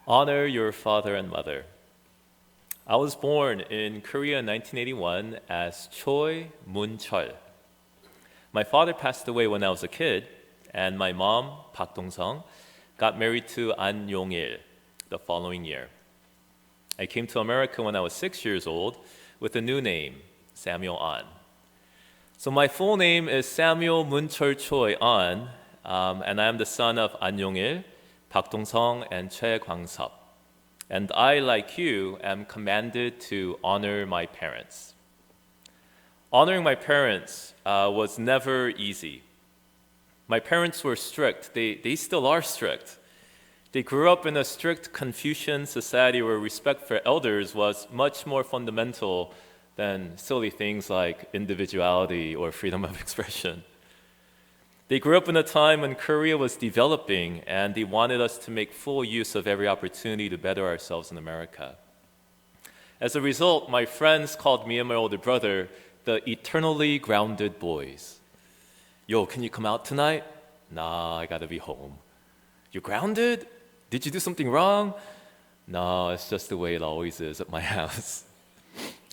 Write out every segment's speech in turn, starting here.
Honor your father and mother. I was born in Korea in 1981 as Choi Moon-chul. My father passed away when I was a kid, and my mom, Park Dong-sung, got married to An Yong-il the following year. I came to America when I was 6 years old with a new name, Samuel An. So my full name is Samuel Moon-chul Choi An, and I am the son of An Yong-il, Park Dong-sung, and Choi Kwang-sup. And I, like you, am commanded to honor my parents. Honoring my parents was never easy. My parents were strict. They still are strict. They grew up in a strict Confucian society where respect for elders was much more fundamental than silly things like individuality or freedom of expression. They grew up in a time when Korea was developing, and they wanted us to make full use of every opportunity to better ourselves in America. As a result, my friends called me and my older brother the eternally grounded boys. Yo, can you come out tonight? Nah, I gotta be home. You're grounded? Did you do something wrong? No, it's just the way it always is at my house.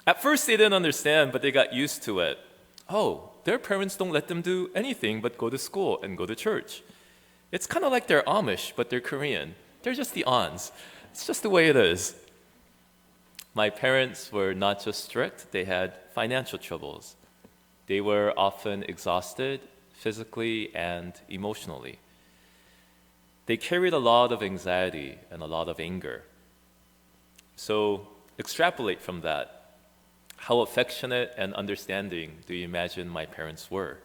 At first they didn't understand, but they got used to it. Oh, their parents don't let them do anything but go to school and go to church. It's kind of like they're Amish, but they're Korean. They're just the Ans. It's just the way it is. My parents were not just strict, they had financial troubles. They were often exhausted physically and emotionally. They carried a lot of anxiety and a lot of anger. So extrapolate from that. How affectionate and understanding do you imagine my parents were?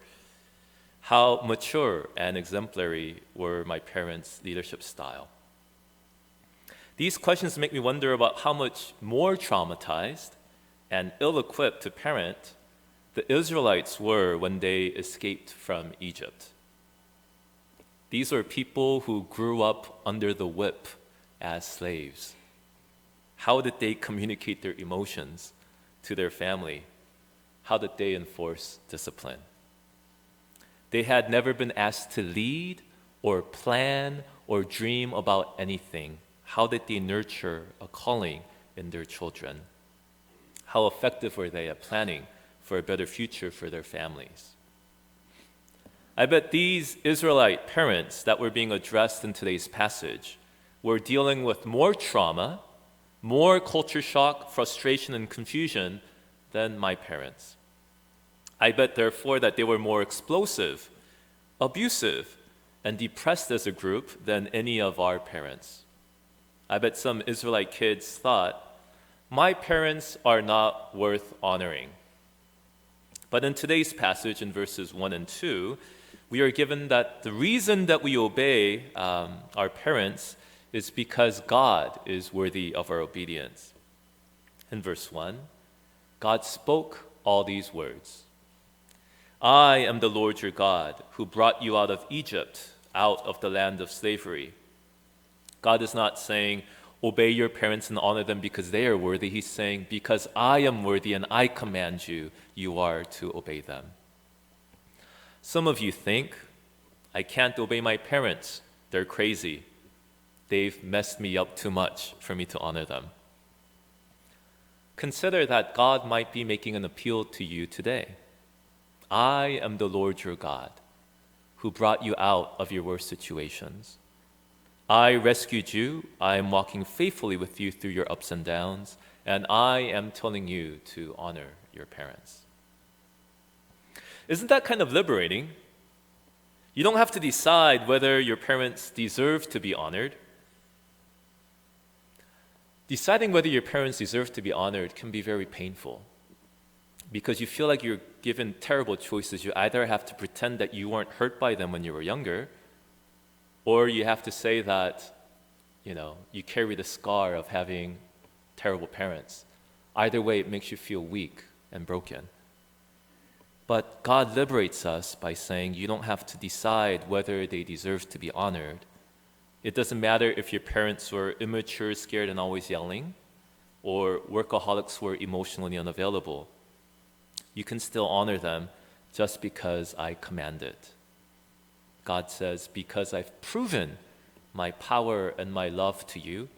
How mature and exemplary were my parents' leadership style? These questions make me wonder about how much more traumatized and ill-equipped to parent the Israelites were when they escaped from Egypt. These were people who grew up under the whip as slaves. How did they communicate their emotions to their family? How did they enforce discipline? They had never been asked to lead or plan or dream about anything. How did they nurture a calling in their children? How effective were they at planning for a better future for their families? I bet these Israelite parents that were being addressed in today's passage were dealing with more trauma, more culture shock, frustration, and confusion than my parents. I bet, therefore, that they were more explosive, abusive, and depressed as a group than any of our parents. I bet some Israelite kids thought, my parents are not worth honoring. But in today's passage, in verses 1 and 2, we are given that the reason that we obey our parents is because God is worthy of our obedience. In verse 1, God spoke all these words. I am the Lord your God, who brought you out of Egypt, out of the land of slavery. God is not saying, obey your parents and honor them because they are worthy. He's saying, because I am worthy and I command you, you are to obey them. Some of you think, I can't obey my parents. They're crazy. They've messed me up too much for me to honor them. Consider that God might be making an appeal to you today. I am the Lord your God, who brought you out of your worst situations. I rescued you. I am walking faithfully with you through your ups and downs, and I am telling you to honor your parents. Isn't that kind of liberating? You don't have to decide whether your parents deserve to be honored. Deciding whether your parents deserve to be honored can be very painful because you feel like you're given terrible choices. You either have to pretend that you weren't hurt by them when you were younger, or you have to say that, you carry the scar of having terrible parents. Either way, it makes you feel weak and broken. But God liberates us by saying you don't have to decide whether they deserve to be honored. It doesn't matter if your parents were immature, scared, and always yelling, or workaholics who were emotionally unavailable. You can still honor them just because I command it. God says, because I've proven my power and my love to you,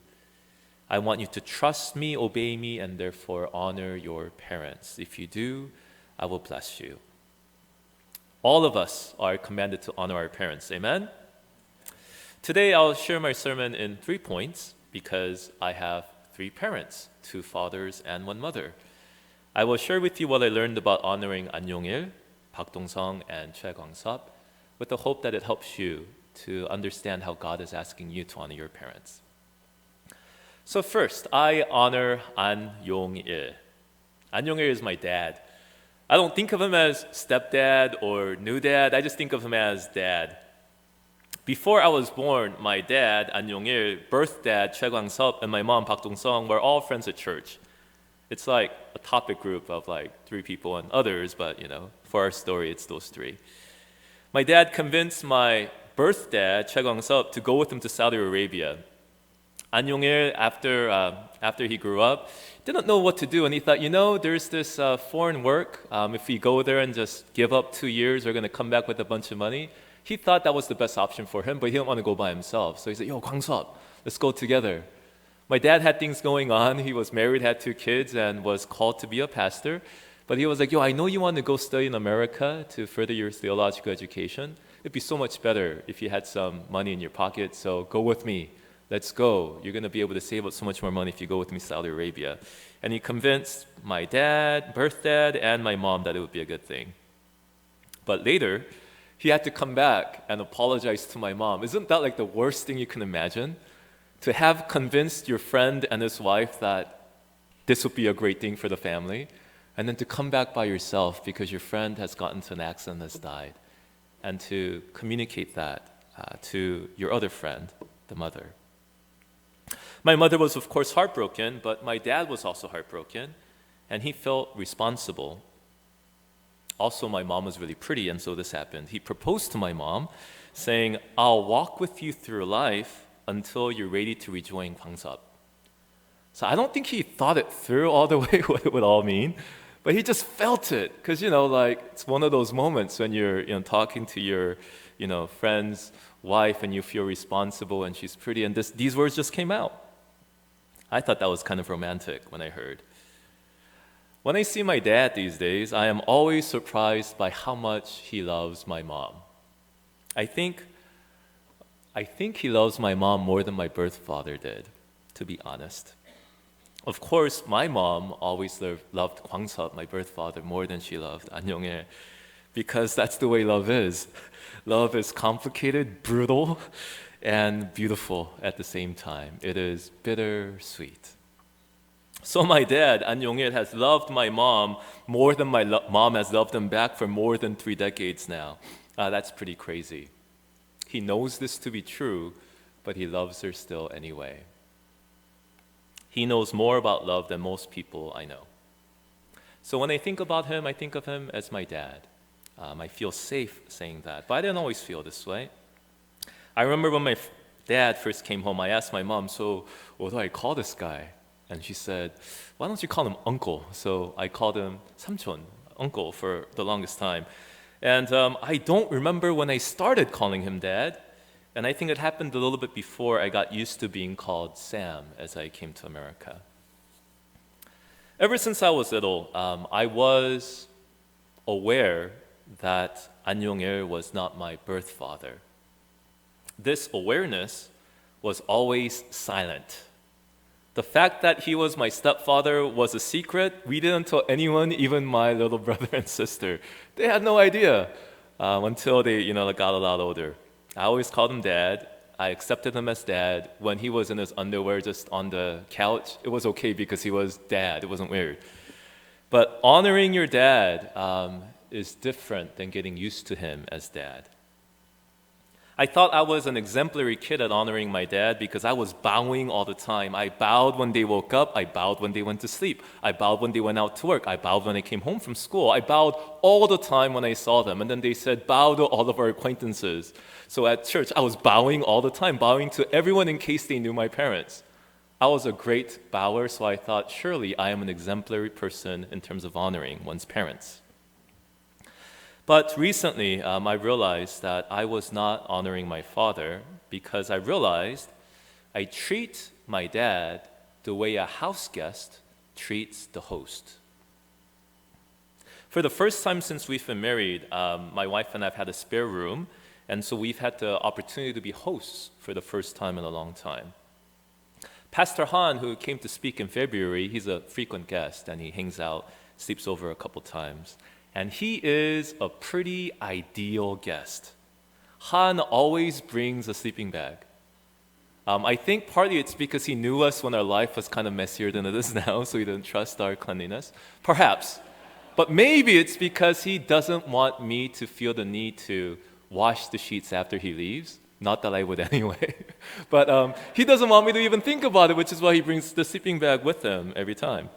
I want you to trust me, obey me, and therefore honor your parents. If you do, I will bless you. All of us are commanded to honor our parents. Amen? Today, I'll share my sermon in 3 points because I have 3 parents, 2 fathers and 1 mother. I will share with you what I learned about honoring An Yong-il, Park Dong-sung, and Choi Kwang-sop with the hope that it helps you to understand how God is asking you to honor your parents. So first, I honor An Yong-il. An Yong-il is my dad. I don't think of him as stepdad or new dad. I just think of him as dad. Before I was born, my dad, An Yong-il, birth dad, Choi Kwang-sop, and my mom, Park Dong-sung, were all friends at church. It's like a topic group of like 3 people and others, but for our story, it's those 3. My dad convinced my birth dad, Choi Kwang-sop, to go with him to Saudi Arabia. An Yong-il, after he grew up, didn't know what to do, and he thought, there's this foreign work. If we go there and just give up 2 years, we're going to come back with a bunch of money. He thought that was the best option for him, but he didn't want to go by himself. So he said, Kwang-sop, let's go together. My dad had things going on. He was married, had 2 kids, and was called to be a pastor. But he was like, I know you want to go study in America to further your theological education. It'd be so much better if you had some money in your pocket, so go with me. Let's go. You're going to be able to save up so much more money if you go with me to Saudi Arabia. And he convinced my dad, birth dad, and my mom that it would be a good thing. But later, he had to come back and apologize to my mom. Isn't that like the worst thing you can imagine? To have convinced your friend and his wife that this would be a great thing for the family, and then to come back by yourself because your friend has gotten into an accident and has died, and to communicate that to your other friend, the mother. My mother was, of course, heartbroken, but my dad was also heartbroken, and he felt responsible. Also, my mom was really pretty, and so this happened. He proposed to my mom, saying, I'll walk with you through life until you're ready to rejoin Kwang-sop. So I don't think he thought it through all the way what it would all mean, but he just felt it. Because, it's one of those moments when you're talking to your, friend's wife and you feel responsible and she's pretty, and these words just came out. I thought that was kind of romantic when I heard. When I see my dad these days, I am always surprised by how much he loves my mom. I think he loves my mom more than my birth father did, to be honest. Of course, my mom always loved Kwang-sop, my birth father, more than she loved An Yong-il, because that's the way love is. Love is complicated, brutal, and beautiful at the same time. It is bittersweet. So my dad, An Yong-il, has loved my mom more than my mom has loved him back for more than 3 decades now. That's pretty crazy. He knows this to be true, but he loves her still anyway. He knows more about love than most people I know. So when I think about him, I think of him as my dad. I feel safe saying that, but I didn't always feel this way. I remember when my dad first came home, I asked my mom, so what do I call this guy? And she said, why don't you call him uncle? So I called him Samchon, uncle, for the longest time. And I don't remember when I started calling him dad. And I think it happened a little bit before I got used to being called Sam as I came to America. Ever since I was little, I was aware that An Yong-il was not my birth father. This awareness was always silent. The fact that he was my stepfather was a secret. We didn't tell anyone, even my little brother and sister. They had no idea until they, got a lot older. I always called him dad. I accepted him as dad. When he was in his underwear just on the couch, it was okay because he was dad. It wasn't weird. But honoring your dad is different than getting used to him as dad. I thought I was an exemplary kid at honoring my dad because I was bowing all the time. I bowed when they woke up. I bowed when they went to sleep. I bowed when they went out to work. I bowed when I came home from school. I bowed all the time when I saw them. And then they said, bow to all of our acquaintances. So at church, I was bowing all the time, bowing to everyone in case they knew my parents. I was a great bower, so I thought, surely I am an exemplary person in terms of honoring one's parents. But recently, I realized that I was not honoring my father because I realized I treat my dad the way a house guest treats the host. For the first time since we've been married, my wife and I have had a spare room, and so we've had the opportunity to be hosts for the first time in a long time. Pastor Han, who came to speak in February, he's a frequent guest, and he hangs out, sleeps over a couple times. And he is a pretty ideal guest. Han always brings a sleeping bag. I think partly it's because he knew us when our life was kind of messier than it is now, so he didn't trust our cleanliness. Perhaps. But maybe it's because he doesn't want me to feel the need to wash the sheets after he leaves. Not that I would anyway. But he doesn't want me to even think about it, which is why he brings the sleeping bag with him every time.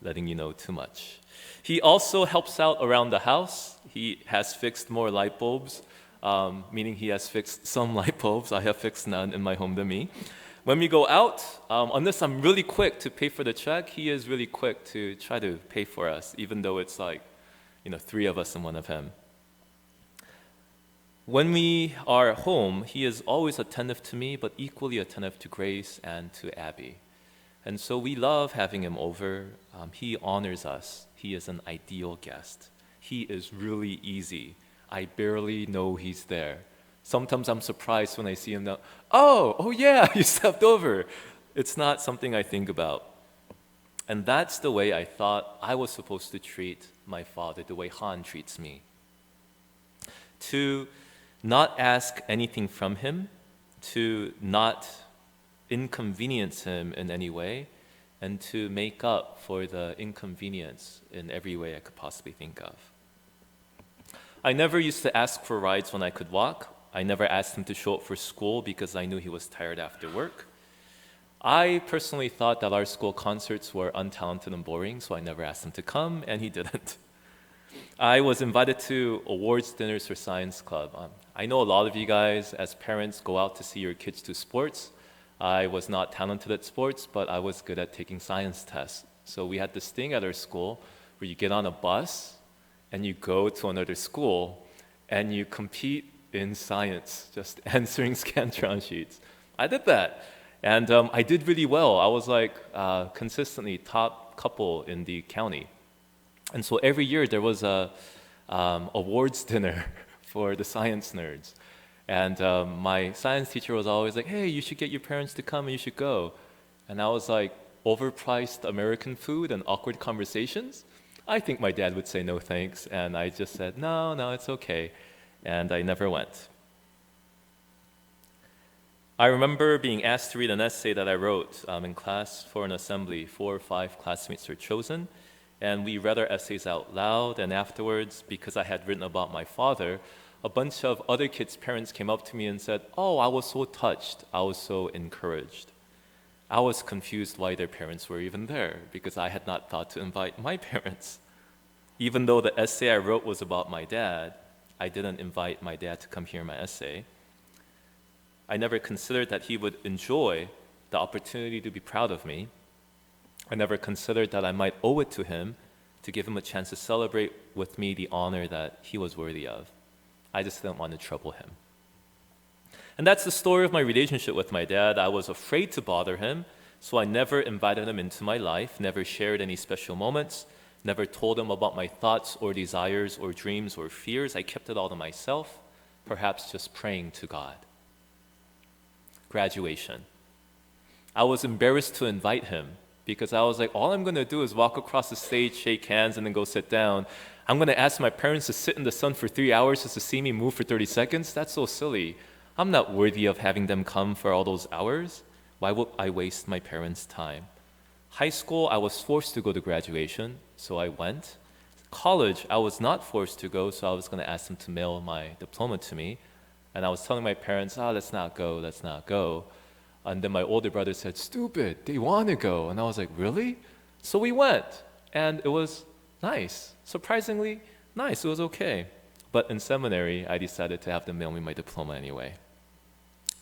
Letting you know too much. He also helps out around the house. He has fixed more light bulbs, meaning he has fixed some light bulbs. I have fixed none in my home than me. When we go out, unless I'm really quick to pay for the check, he is really quick to try to pay for us, even though it's like, three of us and one of him. When we are at home, he is always attentive to me, but equally attentive to Grace and to Abby. And so we love having him over. He honors us. He is an ideal guest. He is really easy. I barely know he's there. Sometimes I'm surprised when I see him now. Oh yeah, you stepped over. It's not something I think about. And that's the way I thought I was supposed to treat my father, the way Han treats me. To not ask anything from him, to not inconvenience him in any way, and to make up for the inconvenience in every way I could possibly think of. I never used to ask for rides when I could walk. I never asked him to show up for school because I knew he was tired after work. I personally thought that our school concerts were untalented and boring, so I never asked him to come, and he didn't. I was invited to awards dinners for science club. I know a lot of you guys, as parents, go out to see your kids do sports. I was not talented at sports, but I was good at taking science tests. So we had this thing at our school where you get on a bus and you go to another school and you compete in science, just answering Scantron sheets. I did that. And I did really well. I was like consistently top couple in the county. And so every year there was a awards dinner for the science nerds. And my science teacher was always like, hey, you should get your parents to come and you should go. And I was like, overpriced American food and awkward conversations? I think my dad would say no thanks. And I just said, no, it's okay. And I never went. I remember being asked to read an essay that I wrote in class for an assembly. 4 or 5 classmates were chosen. And we read our essays out loud. And afterwards, because I had written about my father, a bunch of other kids' parents came up to me and said, oh, I was so touched. I was so encouraged. I was confused why their parents were even there because I had not thought to invite my parents. Even though the essay I wrote was about my dad, I didn't invite my dad to come hear my essay. I never considered that he would enjoy the opportunity to be proud of me. I never considered that I might owe it to him to give him a chance to celebrate with me the honor that he was worthy of. I just didn't want to trouble him. And that's the story of my relationship with my dad. I was afraid to bother him, so I never invited him into my life, never shared any special moments, never told him about my thoughts or desires or dreams or fears. I kept it all to myself, perhaps just praying to God. Graduation. I was embarrassed to invite him because I was like, all I'm going to do is walk across the stage, shake hands, and then go sit down. I'm going to ask my parents to sit in the sun for 3 hours just to see me move for 30 seconds? That's so silly. I'm not worthy of having them come for all those hours. Why would I waste my parents' time? High school, I was forced to go to graduation, so I went. College, I was not forced to go, so I was going to ask them to mail my diploma to me. And I was telling my parents, let's not go. And then my older brother said, stupid, they want to go. And I was like, really? So we went, and it was nice. Surprisingly nice. It was okay. But in seminary, I decided to have them mail me my diploma anyway.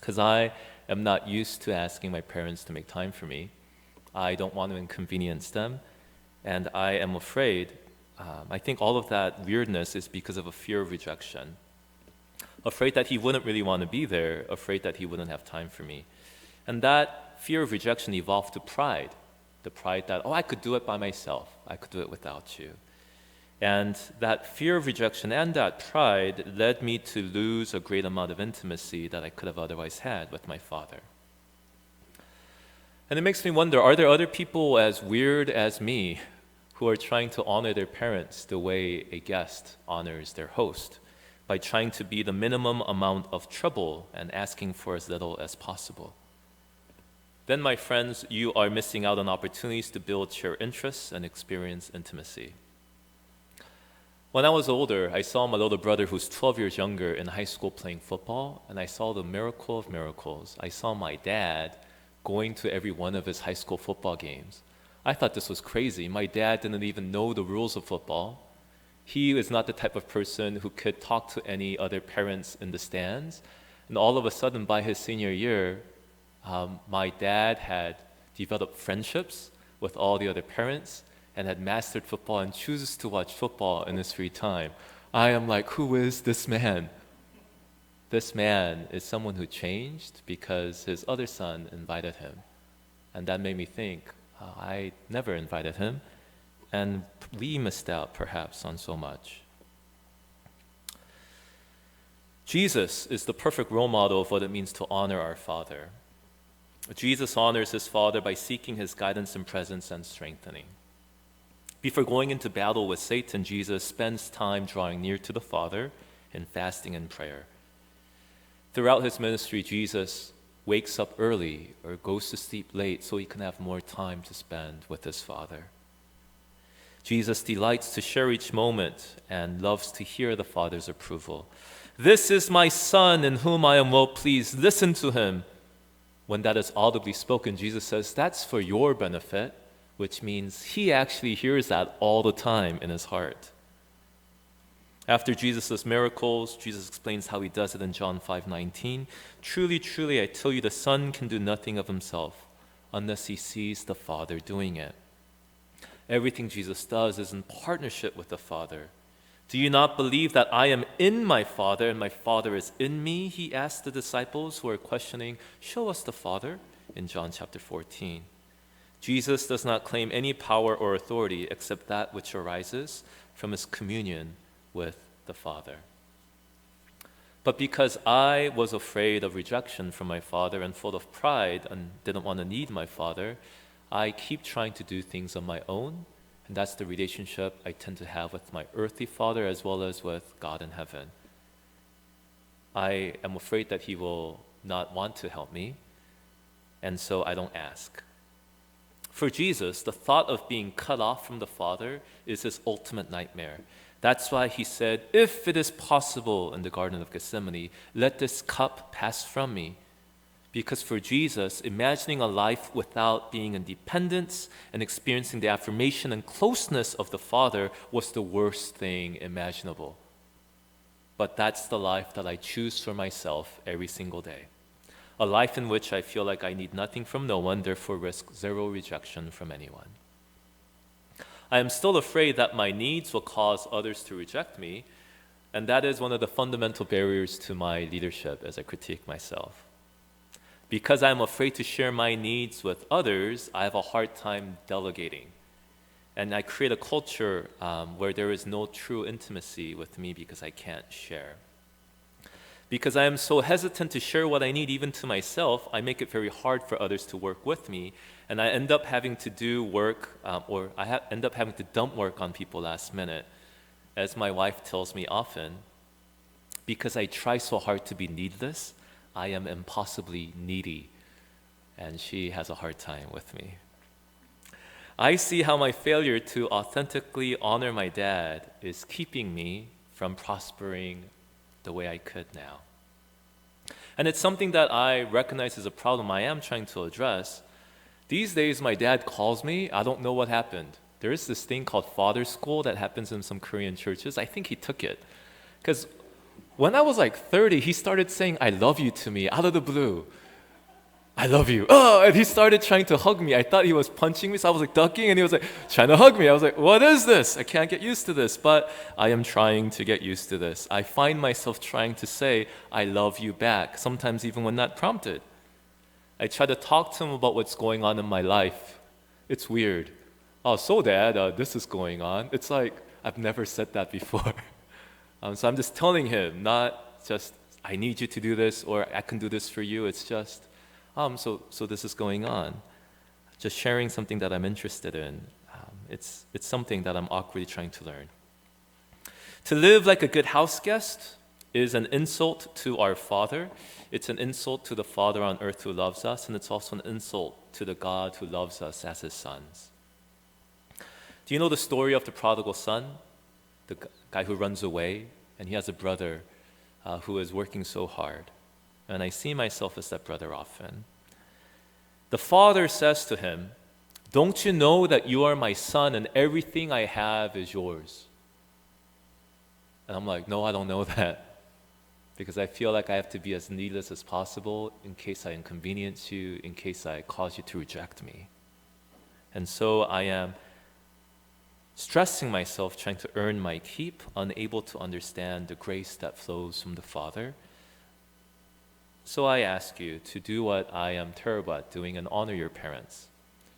Because I am not used to asking my parents to make time for me. I don't want to inconvenience them. And I am afraid, I think all of that weirdness is because of a fear of rejection. Afraid that he wouldn't really want to be there. Afraid that he wouldn't have time for me. And that that fear of rejection evolved to pride. The pride that, oh, I could do it by myself. I could do it without you. And that fear of rejection and that pride led me to lose a great amount of intimacy that I could have otherwise had with my father. And it makes me wonder, are there other people as weird as me who are trying to honor their parents the way a guest honors their host, by trying to be the minimum amount of trouble and asking for as little as possible? Then, my friends, you are missing out on opportunities to build shared interests and experience intimacy. When I was older, I saw my little brother, who's 12 years younger, in high school playing football, and I saw the miracle of miracles. I saw my dad going to every one of his high school football games. I thought this was crazy. My dad didn't even know the rules of football. He is not the type of person who could talk to any other parents in the stands. And all of a sudden, by his senior year, my dad had developed friendships with all the other parents and had mastered football and chooses to watch football in his free time. I am like, who is this man? This man is someone who changed because his other son invited him. And that made me think, I never invited him, and we missed out perhaps on so much. Jesus is the perfect role model of what it means to honor our Father. Jesus honors his Father by seeking his guidance and presence and strengthening. Before going into battle with Satan, Jesus spends time drawing near to the Father in fasting and prayer. Throughout his ministry, Jesus wakes up early or goes to sleep late so he can have more time to spend with his Father. Jesus delights to share each moment and loves to hear the Father's approval. This is my Son in whom I am well pleased. Listen to him. When that is audibly spoken, Jesus says, that's for your benefit, which means he actually hears that all the time in his heart. After Jesus' miracles, Jesus explains how he does it in John 5:19. Truly, truly, I tell you, the Son can do nothing of himself unless he sees the Father doing it. Everything Jesus does is in partnership with the Father. Do you not believe that I am in my Father and my Father is in me? He asked the disciples who are questioning, show us the Father, in John chapter 14. Jesus does not claim any power or authority except that which arises from his communion with the Father. But because I was afraid of rejection from my Father and full of pride and didn't want to need my Father, I keep trying to do things on my own, and that's the relationship I tend to have with my earthly father as well as with God in heaven. I am afraid that he will not want to help me, and so I don't ask. For Jesus, the thought of being cut off from the Father is his ultimate nightmare. That's why he said, if it is possible in the Garden of Gethsemane, let this cup pass from me. Because for Jesus, imagining a life without being in dependence and experiencing the affirmation and closeness of the Father was the worst thing imaginable. But that's the life that I choose for myself every single day. A life in which I feel like I need nothing from no one, therefore risk zero rejection from anyone. I am still afraid that my needs will cause others to reject me, and that is one of the fundamental barriers to my leadership as I critique myself. Because I'm afraid to share my needs with others, I have a hard time delegating. And I create a culture where there is no true intimacy with me because I can't share. Because I am so hesitant to share what I need even to myself, I make it very hard for others to work with me. And I end up having to do work, end up having to dump work on people last minute. As my wife tells me often, because I try so hard to be needless, I am impossibly needy, and she has a hard time with me. I see how my failure to authentically honor my dad is keeping me from prospering the way I could now. And it's something that I recognize as a problem I am trying to address. These days, my dad calls me, I don't know what happened. There is this thing called father school that happens in some Korean churches. I think he took it. Because when I was like 30, he started saying, I love you to me out of the blue. I love you. Oh, and he started trying to hug me. I thought he was punching me, so I was like ducking, and he was like trying to hug me. I was like, what is this? I can't get used to this, but I am trying to get used to this. I find myself trying to say, I love you back, sometimes even when not prompted. I try to talk to him about what's going on in my life. It's weird. Oh, so Dad, this is going on. It's like I've never said that before. So I'm just telling him, not just I need you to do this or I can do this for you. It's just, so this is going on. Just sharing something that I'm interested in. It's something that I'm awkwardly trying to learn. To live like a good house guest is an insult to our Father. It's an insult to the Father on earth who loves us, and it's also an insult to the God who loves us as his sons. Do you know the story of the prodigal son? The guy who runs away, and he has a brother who is working so hard. And I see myself as that brother often. The father says to him, "Don't you know that you are my son and everything I have is yours?" And I'm like, no, I don't know that. Because I feel like I have to be as needless as possible in case I inconvenience you, in case I cause you to reject me. And so I am stressing myself, trying to earn my keep, unable to understand the grace that flows from the Father. So I ask you to do what I am terrible at doing and honor your parents.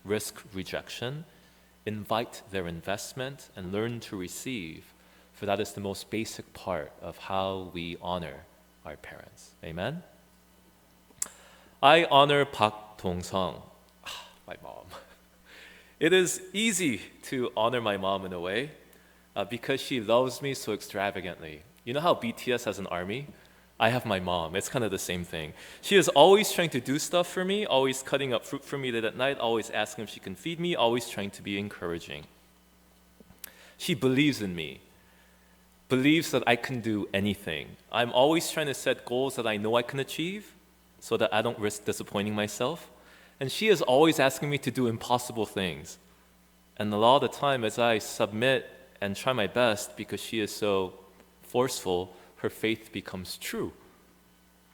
Risk rejection, invite their investment, and learn to receive, for that is the most basic part of how we honor our parents. Amen? I honor Pak Dong-sung, my mom. It is easy to honor my mom in a way because she loves me so extravagantly. You know how BTS has an army? I have my mom. It's kind of the same thing. She is always trying to do stuff for me, always cutting up fruit for me late at night, always asking if she can feed me, always trying to be encouraging. She believes in me, believes that I can do anything. I'm always trying to set goals that I know I can achieve so that I don't risk disappointing myself. And she is always asking me to do impossible things. And a lot of the time as I submit and try my best because she is so forceful, her faith becomes true.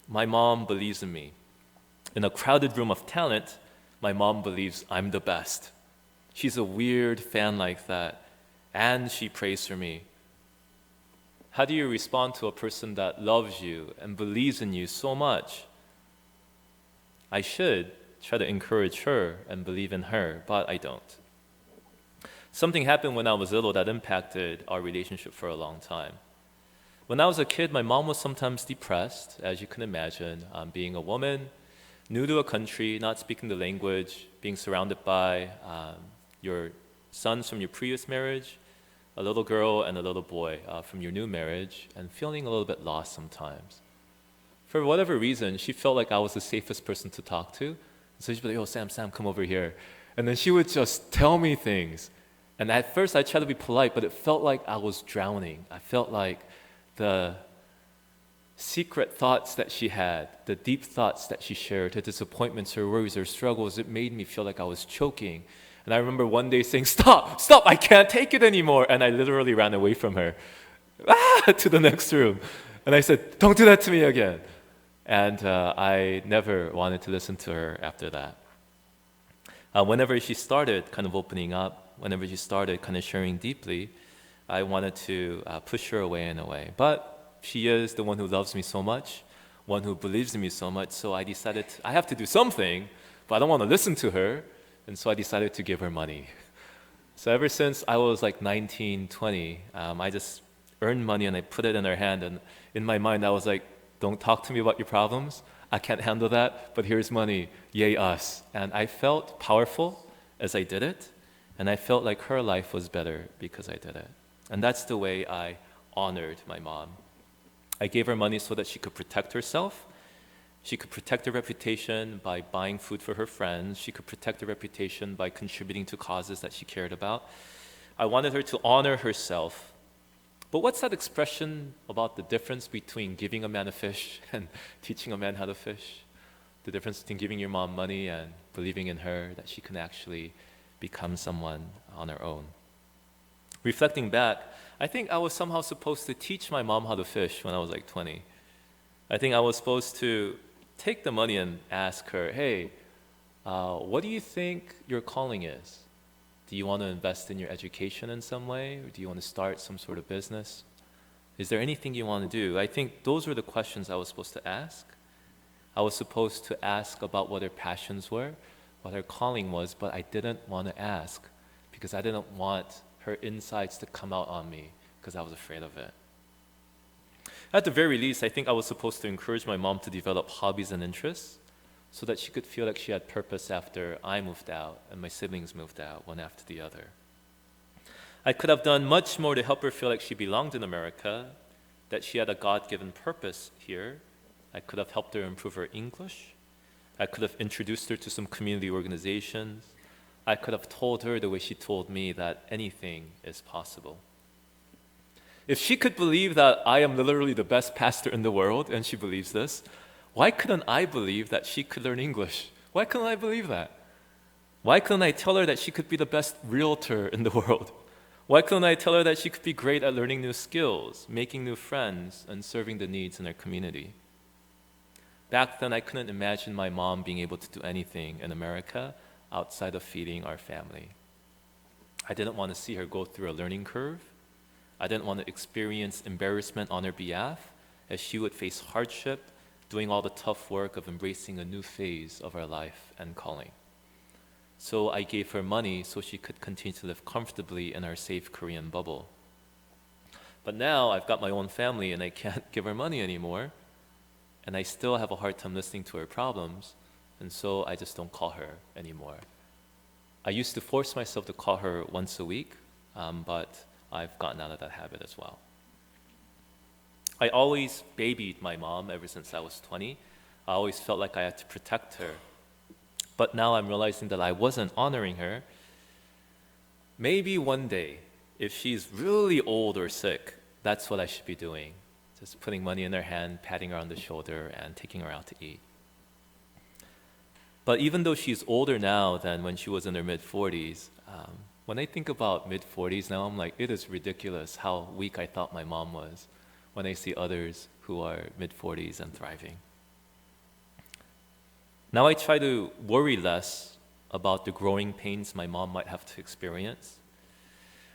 My mom believes in me. In a crowded room of talent, my mom believes I'm the best. She's a weird fan like that, and she prays for me. How do you respond to a person that loves you and believes in you so much? I should try to encourage her and believe in her, but I don't. Something happened when I was little that impacted our relationship for a long time. When I was a kid, my mom was sometimes depressed, as you can imagine, being a woman, new to a country, not speaking the language, being surrounded by your sons from your previous marriage, a little girl and a little boy from your new marriage, and feeling a little bit lost sometimes. For whatever reason, she felt like I was the safest person to talk to. So she'd be like, "Oh, Sam, come over here." And then she would just tell me things. And at first, I tried to be polite, but it felt like I was drowning. I felt like the secret thoughts that she had, the deep thoughts that she shared, her disappointments, her worries, her struggles, it made me feel like I was choking. And I remember one day saying, stop, I can't take it anymore. And I literally ran away from her to the next room. And I said, don't do that to me again. And I never wanted to listen to her after that. Whenever she started kind of opening up, whenever she started kind of sharing deeply, I wanted to push her away in a way. But she is the one who loves me so much, one who believes in me so much, so I decided I have to do something, but I don't want to listen to her, and so I decided to give her money. So ever since I was like 19, 20, I just earned money and I put it in her hand, and in my mind I was like, don't talk to me about your problems, I can't handle that, but here's money, yay us. And I felt powerful as I did it, and I felt like her life was better because I did it. And that's the way I honored my mom. I gave her money so that she could protect herself. She could protect her reputation by buying food for her friends. She could protect her reputation by contributing to causes that she cared about. I wanted her to honor herself. But what's that expression about the difference between giving a man a fish and teaching a man how to fish? The difference between giving your mom money and believing in her that she can actually become someone on her own. Reflecting back, I think I was somehow supposed to teach my mom how to fish when I was like 20. I think I was supposed to take the money and ask her, hey, what do you think your calling is? Do you want to invest in your education in some way? Or do you want to start some sort of business? Is there anything you want to do? I think those were the questions I was supposed to ask. I was supposed to ask about what her passions were, what her calling was, but I didn't want to ask because I didn't want her insights to come out on me because I was afraid of it. At the very least, I think I was supposed to encourage my mom to develop hobbies and interests so that she could feel like she had purpose after I moved out and my siblings moved out, one after the other. I could have done much more to help her feel like she belonged in America, that she had a God-given purpose here. I could have helped her improve her English. I could have introduced her to some community organizations. I could have told her the way she told me that anything is possible. If she could believe that I am literally the best pastor in the world, and she believes this, why couldn't I believe that she could learn English? Why couldn't I believe that? Why couldn't I tell her that she could be the best realtor in the world? Why couldn't I tell her that she could be great at learning new skills, making new friends, and serving the needs in her community? Back then, I couldn't imagine my mom being able to do anything in America outside of feeding our family. I didn't want to see her go through a learning curve. I didn't want to experience embarrassment on her behalf as she would face hardship, doing all the tough work of embracing a new phase of her life and calling. So I gave her money so she could continue to live comfortably in our safe Korean bubble. But now I've got my own family and I can't give her money anymore. And I still have a hard time listening to her problems. And so I just don't call her anymore. I used to force myself to call her once a week, but I've gotten out of that habit as well. I always babied my mom ever since I was 20. I always felt like I had to protect her. But now I'm realizing that I wasn't honoring her. Maybe one day, if she's really old or sick, that's what I should be doing. Just putting money in her hand, patting her on the shoulder, and taking her out to eat. But even though she's older now than when she was in her mid-40s, when I think about mid-40s now, I'm like, it is ridiculous how weak I thought my mom was when I see others who are mid-40s and thriving. Now I try to worry less about the growing pains my mom might have to experience.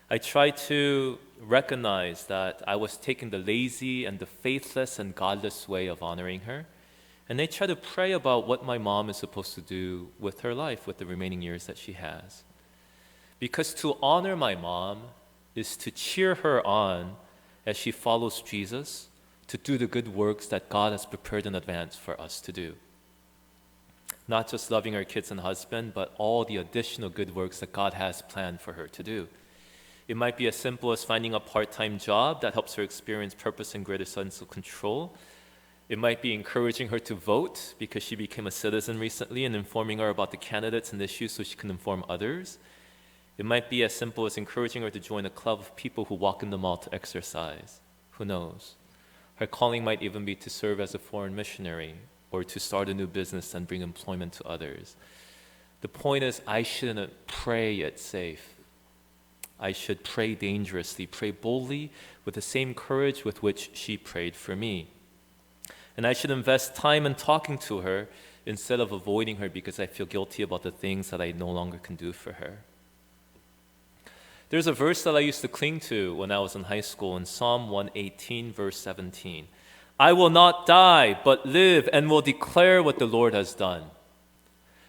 I try to recognize that I was taking the lazy and the faithless and godless way of honoring her. And I try to pray about what my mom is supposed to do with her life, with the remaining years that she has. Because to honor my mom is to cheer her on as she follows Jesus to do the good works that God has prepared in advance for us to do. Not just loving her kids and husband, but all the additional good works that God has planned for her to do. It might be as simple as finding a part-time job that helps her experience purpose and greater sense of control. It might be encouraging her to vote because she became a citizen recently and informing her about the candidates and issues so she can inform others. It might be as simple as encouraging her to join a club of people who walk in the mall to exercise. Who knows? Her calling might even be to serve as a foreign missionary or to start a new business and bring employment to others. The point is, I shouldn't pray it safe. I should pray dangerously, pray boldly with the same courage with which she prayed for me. And I should invest time in talking to her instead of avoiding her because I feel guilty about the things that I no longer can do for her. There's a verse that I used to cling to when I was in high school in Psalm 118, verse 17. I will not die, but live and will declare what the Lord has done.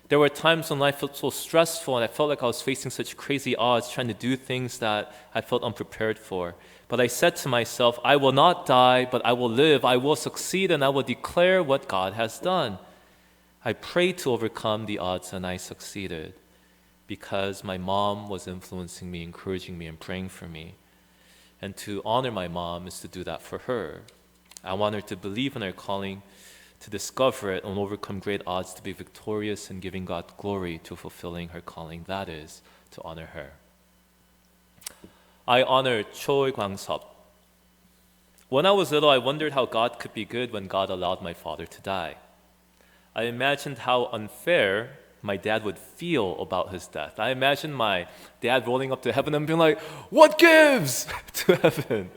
There were times when life felt so stressful and I felt like I was facing such crazy odds trying to do things that I felt unprepared for. But I said to myself, I will not die, but I will live. I will succeed and I will declare what God has done. I prayed to overcome the odds and I succeeded because my mom was influencing me, encouraging me, and praying for me. And to honor my mom is to do that for her. I want her to believe in her calling, to discover it and overcome great odds, to be victorious in giving God glory, to fulfilling her calling. That is to honor her. I honor Choi Kwang-sop. When I was little, I wondered how God could be good when God allowed my father to die. I imagined how unfair my dad would feel about his death. I imagined my dad rolling up to heaven and being like, what gives to heaven?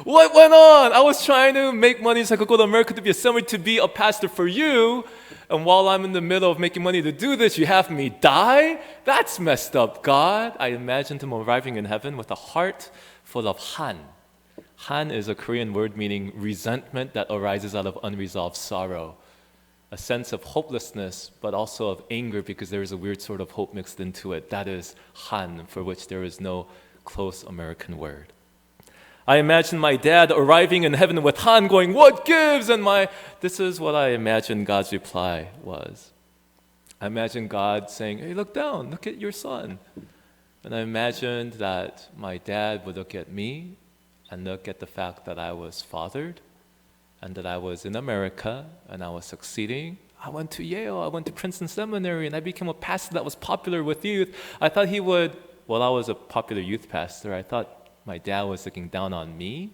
What went on? I was trying to make money so I could go to America to be a seminary, to be a pastor for you. And while I'm in the middle of making money to do this, you have me die? That's messed up, God. I imagined him arriving in heaven with a heart full of han. Han is a Korean word meaning resentment that arises out of unresolved sorrow. a sense of hopelessness, but also of anger because there is a weird sort of hope mixed into it. That is Han, for which there is no close American word. I imagine my dad arriving in heaven with Han going, "What gives?" And this is what I imagine God's reply was. I imagine God saying, "Hey, look down, look at your son." And I imagined that my dad would look at me and look at the fact that I was fathered and that I was in America and I was succeeding. I went to Yale, I went to Princeton Seminary, and I became a pastor that was popular with youth. I thought he would, well, I was a popular youth pastor. I thought my dad was looking down on me,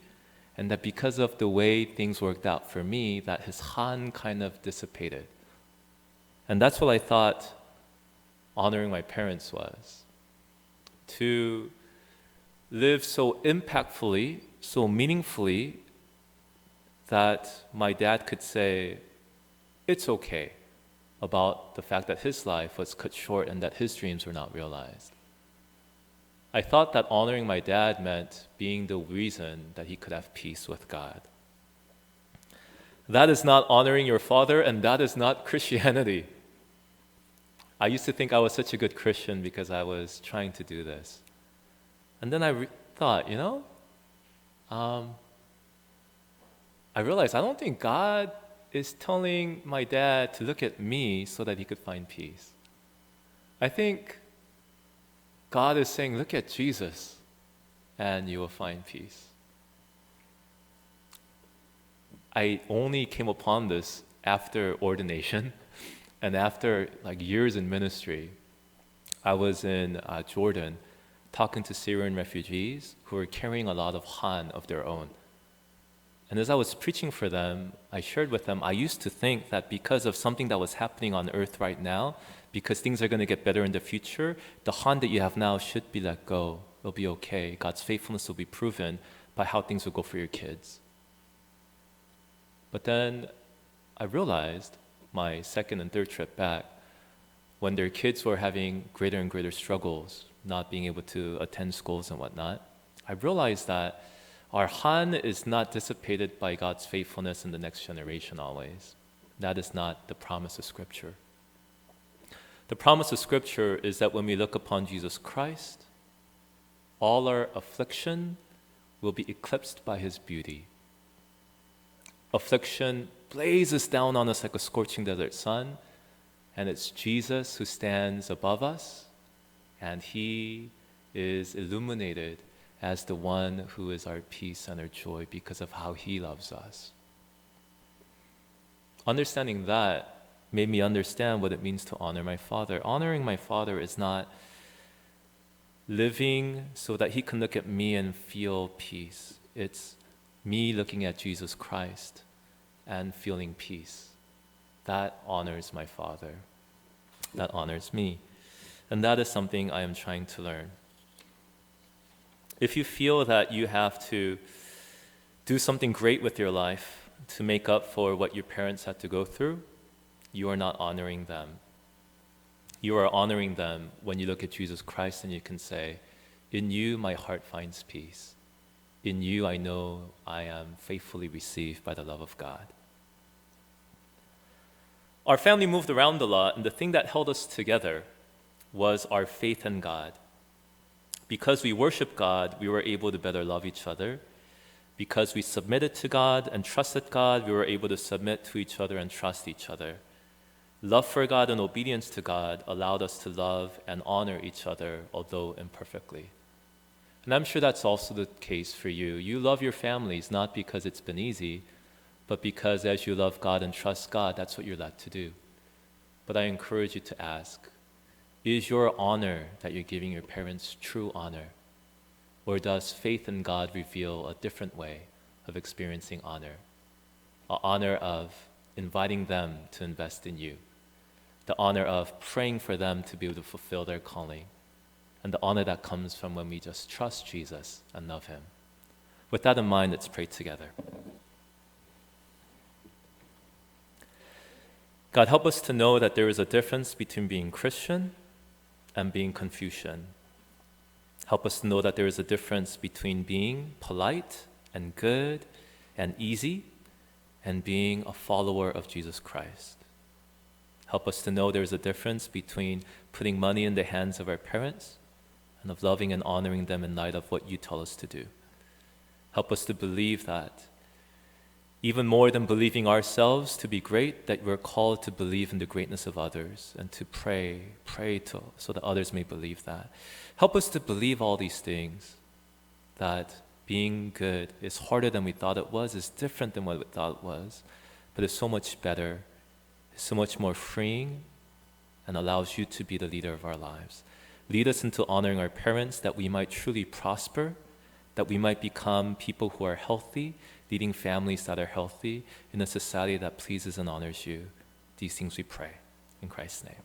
and that because of the way things worked out for me, that his Han kind of dissipated. And that's what I thought honoring my parents was. To live so impactfully, so meaningfully, that my dad could say, it's okay, about the fact that his life was cut short and that his dreams were not realized. I thought that honoring my dad meant being the reason that he could have peace with God. That is not honoring your father, and that is not Christianity. I used to think I was such a good Christian because I was trying to do this. And then I thought, I realized I don't think God is telling my dad to look at me so that he could find peace. I think God is saying, look at Jesus and you will find peace. I only came upon this after ordination and after years in ministry. I was in Jordan talking to Syrian refugees who were carrying a lot of Han of their own. And as I was preaching for them, I shared with them, I used to think that because of something that was happening on earth right now, because things are going to get better in the future, the Han that you have now should be let go. It'll be okay. God's faithfulness will be proven by how things will go for your kids. But then I realized my second and third trip back, when their kids were having greater and greater struggles, not being able to attend schools and whatnot, I realized that our Han is not dissipated by God's faithfulness in the next generation always. That is not the promise of Scripture. The promise of Scripture is that when we look upon Jesus Christ, all our affliction will be eclipsed by His beauty. Affliction blazes down on us like a scorching desert sun, and it's Jesus who stands above us, and He is illuminated as the one who is our peace and our joy because of how He loves us. Understanding that made me understand what it means to honor my father. Honoring my father is not living so that he can look at me and feel peace. It's me looking at Jesus Christ and feeling peace. That honors my father. That honors me. And that is something I am trying to learn. If you feel that you have to do something great with your life to make up for what your parents had to go through, you are not honoring them. You are honoring them when you look at Jesus Christ and you can say, in you my heart finds peace. In you I know I am faithfully received by the love of God. Our family moved around a lot, and the thing that held us together was our faith in God. Because we worship God, we were able to better love each other. Because we submitted to God and trusted God, we were able to submit to each other and trust each other. Love for God and obedience to God allowed us to love and honor each other, although imperfectly. And I'm sure that's also the case for you. You love your families not because it's been easy, but because as you love God and trust God, that's what you're led to do. But I encourage you to ask, is your honor that you're giving your parents true honor? Or does faith in God reveal a different way of experiencing honor? An honor of inviting them to invest in you. The honor of praying for them to be able to fulfill their calling. And the honor that comes from when we just trust Jesus and love Him. With that in mind, let's pray together. God, help us to know that there is a difference between being Christian and being Confucian. Help us to know that there is a difference between being polite and good and easy and being a follower of Jesus Christ. Help us to know there's a difference between putting money in the hands of our parents and of loving and honoring them in light of what you tell us to do. Help us to believe that, even more than believing ourselves to be great, that we're called to believe in the greatness of others and to pray so that others may believe that. Help us to believe all these things, that being good is harder than we thought it was, is different than what we thought it was, but it's so much better, it's so much more freeing, and allows you to be the leader of our lives. Lead us into honoring our parents, that we might truly prosper, that we might become people who are healthy, leading families that are healthy in a society that pleases and honors you. These things we pray in Christ's name.